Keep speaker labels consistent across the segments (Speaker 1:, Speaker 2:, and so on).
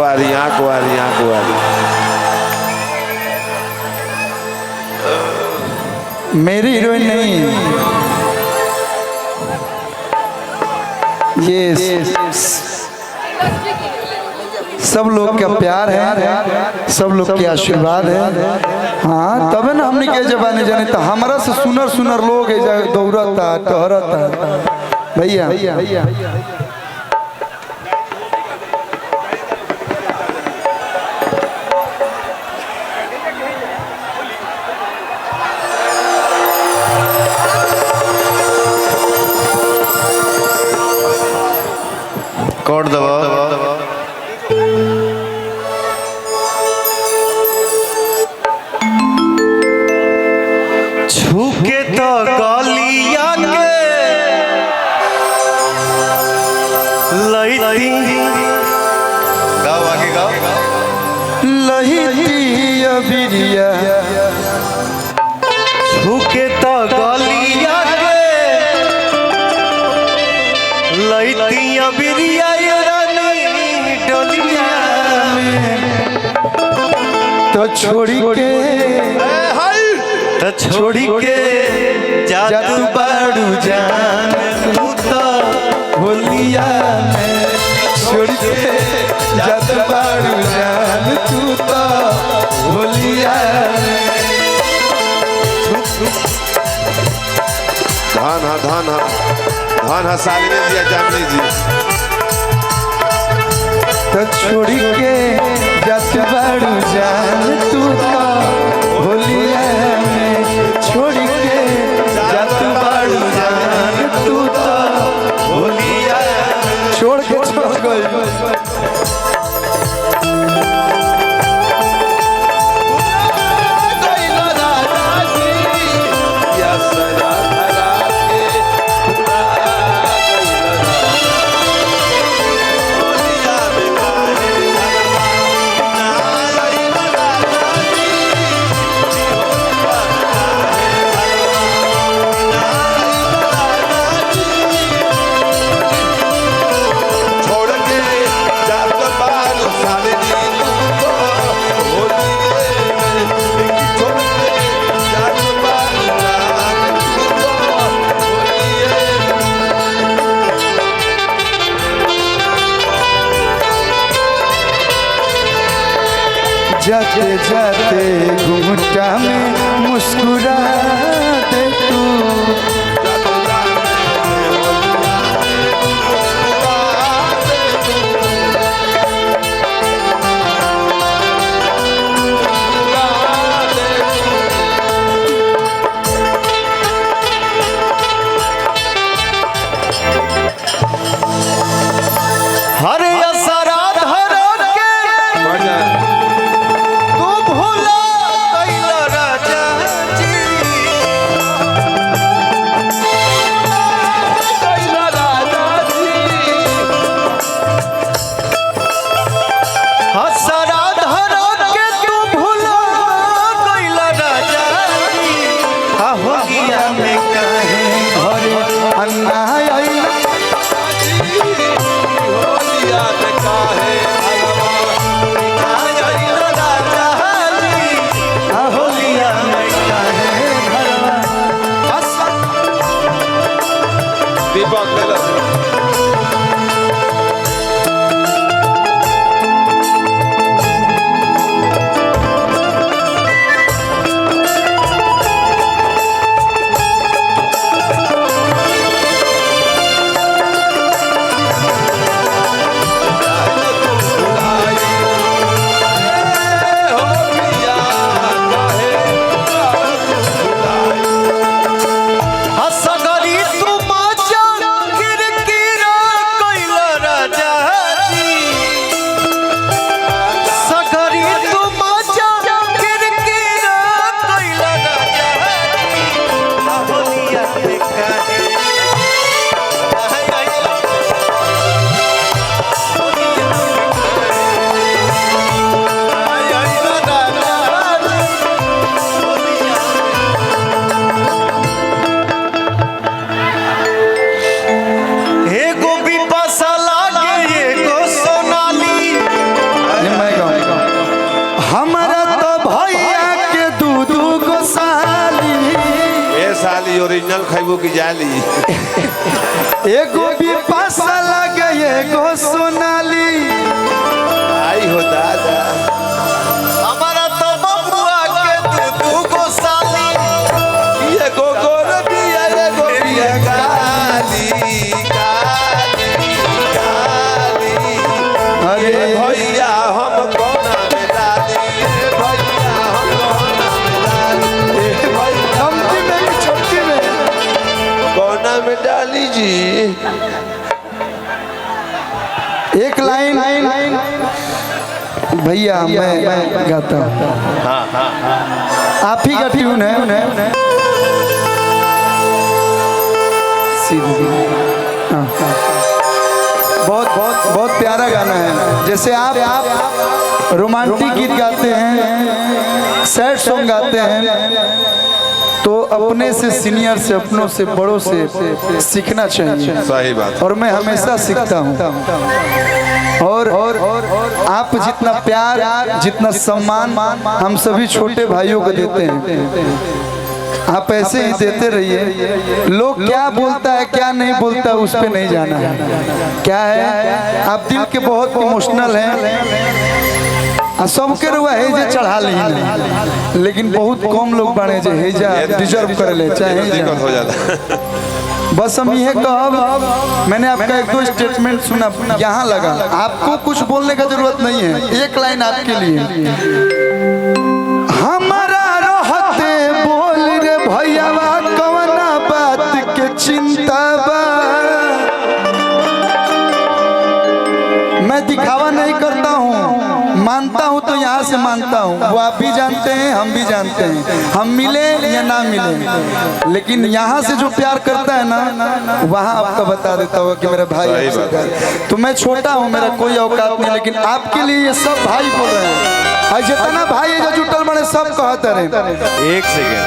Speaker 1: कुआरी यहाँ कुआरी यहाँ कुआरी।
Speaker 2: मेरी हीरोइन नहीं, ये सब लोग का प्यार है, सब लोग के आशीर्वाद है। हाँ तब ना हमने के जबाने जाने तो हमारा से सुनर सुनर लोग है दौड़ता टहरता भैया।
Speaker 1: कोड दबाओ।
Speaker 3: छूके तो गलिया के लईती गाओ आगे गाओ।
Speaker 2: लहिती अबिरिया
Speaker 3: छूके तो गलिया के लईती अबिरिया रानी डोलिया में
Speaker 2: तो छोड़ी के
Speaker 3: तो छोड़ी के जात बाड़ू जान तू तो
Speaker 2: होलिया में छोड़ के जात बाड़ू जान तू तो होलिया में।
Speaker 1: धान हा साली जी जामनी जी।
Speaker 2: तो छोड़ी के जात बाड़ू जान तू तो होलिया में छोड़ के जात बाड़ू जान तू तो होलिया छोड़ के छोड़ गई। जाते जाते घूंघटा में मुस्कुरा दे तू।
Speaker 3: हरे असरा धर के तू भूला गइल राजा जी।
Speaker 1: खैबू की जाली।
Speaker 2: एगो बिपाशा लगे एगो सोनाली।
Speaker 1: आई हो दादा
Speaker 3: हमारा तो बबुआ के तू को साली।
Speaker 1: ये गोगोर बिया ये गोबिया काली काली काली।
Speaker 2: अरे
Speaker 1: भैया हम कोना में डाली, भैया हम कोना में डाली,
Speaker 2: लंबी में कि छोटी में?
Speaker 1: कोना में डाली जी।
Speaker 2: एक लाइन भैया मैं गाता हूँ। आप ही का ट्यून है। सीधी। हाँ। बहुत बहुत बहुत प्यारा गाना है। जैसे आप रोमांटिक गीत गाते हैं, सैड सॉन्ग गाते हैं, तो अपने से सीनियर से, अपनों से, बड़ों से सीखना चाहिए।
Speaker 1: सही बात।
Speaker 2: और मैं हमेशा सीखता हूँ। और आप जितना प्यार, जितना सम्मान हम सभी छोटे भाइयों को देते हैं, आप ऐसे ही देते रहिए। लोग क्या बोलता है क्या नहीं बोलता है उस पे नहीं जाना है। क्या है, आप दिल के बहुत इमोशनल हैं, सबके रुआ हेजा चढ़ा ली, लेकिन बहुत कम लोग बने जो हेजा डिजर्व कर ले, चाहे
Speaker 1: दिक्कत हो जाता।
Speaker 2: बस हम ये कहब, मैंने आपका एक दो स्टेटमेंट सुना, यहाँ लगा। आपको कुछ बोलने का जरूरत नहीं है, एक लाइन आपके लिए। हमारा रहते बोल रे भैया कवना बात के चिंता बा। मैं दिखावा नहीं करता हूँ, मानता हूँ तो यहाँ से मानता हूँ। वो आप भी जानते हैं, हम भी जानते हैं, हम मिले या ना मिले, लेकिन यहाँ से जो प्यार करता है ना, वहाँ आपका बता देता हूँ कि मेरा भाई है। तो मैं छोटा हूँ, मेरा कोई औकात नहीं, लेकिन आपके लिए ये सब भाई बोल रहे हैं। और जितना भाई है जो जुटल बने सब कहते रहे।
Speaker 3: एक सेकेंड।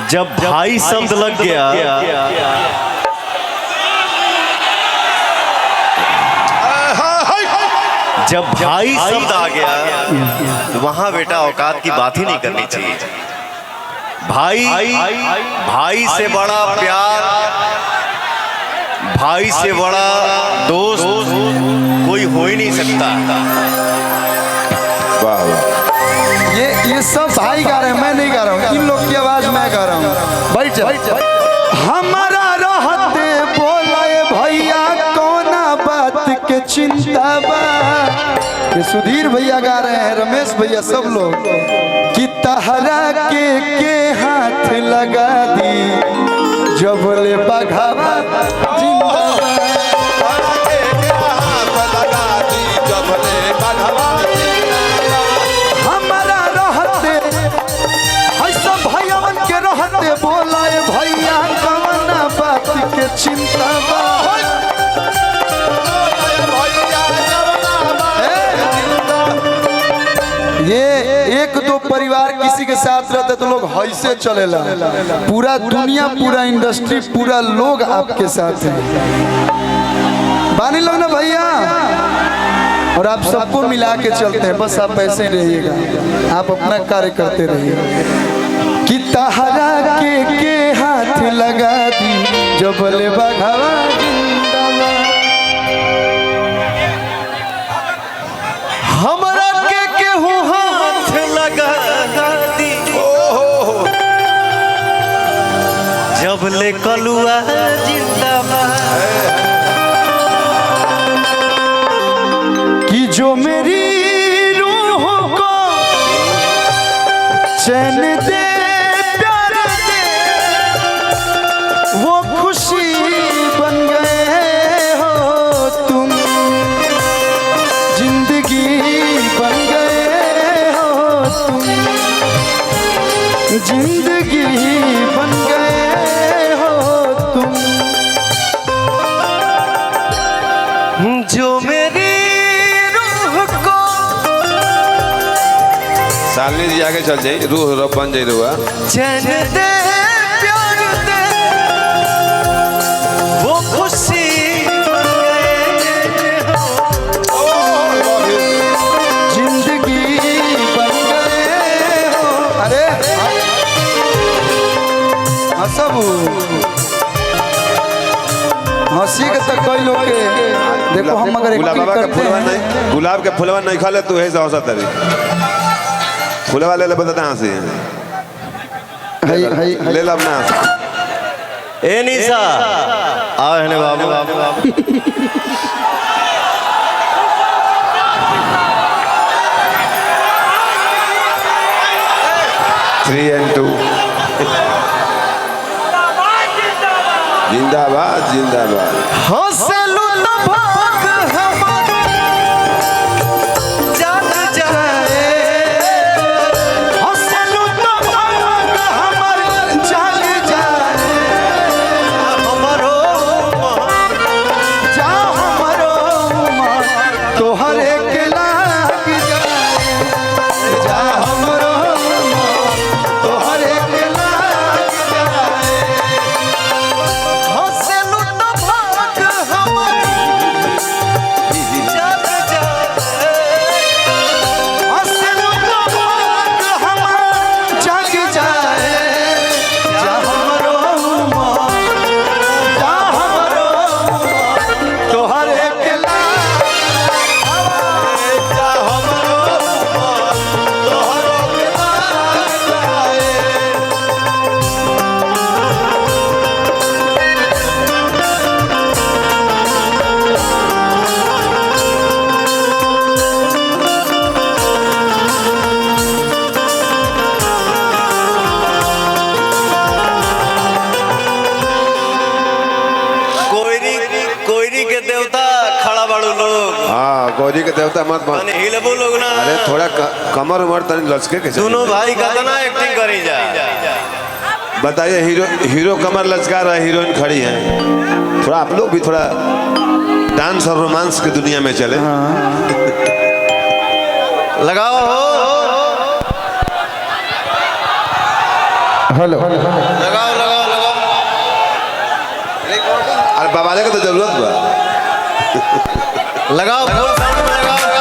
Speaker 3: जब भाई शब्द लग गया, जब भाई शब्द आ गया, तो वहां बेटा औकात की बात ही नहीं करनी चाहिए। भाई से बड़ा प्यार, भाई से बड़ा दोस्त कोई हो ही नहीं सकता।
Speaker 1: वाह वाह।
Speaker 2: ये सब भाई गा रहे हैं, मैं नहीं गा रहा हूँ, इन लोग की आवाज मैं गा रहा हूँ। बैठ जा। हमारा रहते बोलाए भैया कोना बात के चिंता बा। ये सुधीर भैया गा रहे हैं, रमेश भैया, सब लोग। कि तहरा के हाथ लगा दी जब ले बघावा जिंदाबाद। हमारा रहते ऐसा भैयावन के रहते बोलाए भैया कवना बात के चिंता बा। ये एक दो परिवार किसी के साथ रहते तो लोग ऐसे चलेला, पूरा दुनिया, पूरा इंडस्ट्री, पूरा लोग आपके साथ है। बानी लोग ना भैया, और आप सबको मिला के चलते हैं। बस आप ऐसे रहिएगा, आप अपना कार्य करते रहिए। कि तहरा के हाथ लगा दी जब ले बघावा जिंदाबाद।
Speaker 3: हमारा के हूँ हाथ लगा दी जब ले कलुआ जिंदाबाद।
Speaker 2: कि जो मेरी रूह को चैन दे, प्यार दे, वो खुशी बन गए हो तुम, जिंदगी बन गए हो तुम, जिंदगी बन गए हो तुम।
Speaker 3: जो मेरी रूह को
Speaker 1: सालनी जी आगे चल जाए, रूह बन जाए रुआ।
Speaker 3: चैन दे, प्यार दे, वो खुशी बन गए हो,
Speaker 2: जिंदगी बन गए हो। अरे हंसी के तक कई लोग के देखो हम अगर एक्टिंग
Speaker 1: गुलाब के
Speaker 2: करते
Speaker 1: फुलवा
Speaker 2: हैं
Speaker 1: नहीं, गुलाब के फुलवा नहीं खा ले तू है औसत तरी फुलवा ले ले बता हंसी ले ला अपना हंसी।
Speaker 3: ए निशा आओ है बाबू
Speaker 1: 3 and 2 जिंदाबाद जिंदाबाद।
Speaker 2: हंसलू तो भाग हमर जाग जाए हंसलू तो भाग हमर जाग जाए हमरो जा हमरो मन तोहरे के लाग जाए जा हमरो मन तोहरे के लाग जाए हंसलू तो भाग हमर जाग जाए हंसलू तो भाग हमर जाग जाए जा हमरो मन जा हमरो मन तोहरे के लाग जा हमरो मन तोहरे के लाग जाए।
Speaker 3: कोयरी के देवता खड़ा बाड़ू लोग
Speaker 1: हाँ गौरी के देवता मत मत
Speaker 3: माने हिलबो लोग ना
Speaker 1: अरे थोड़ा कमर उमर तनी लचके के
Speaker 3: दोनों भाई का ना एक्टिंग करी जा
Speaker 1: बताइए हीरो हीरो कमर लचका रहा है हीरोइन खड़ी है थोड़ा आप लोग भी थोड़ा डांस और रोमांस की दुनिया में चले।
Speaker 3: लगाओ हो
Speaker 2: हेलो
Speaker 3: लगाओ लगाओ लगाओ
Speaker 1: अरे बाबाले का तो जरूरत बा
Speaker 3: लगाओ फुल साउंड में लगाओ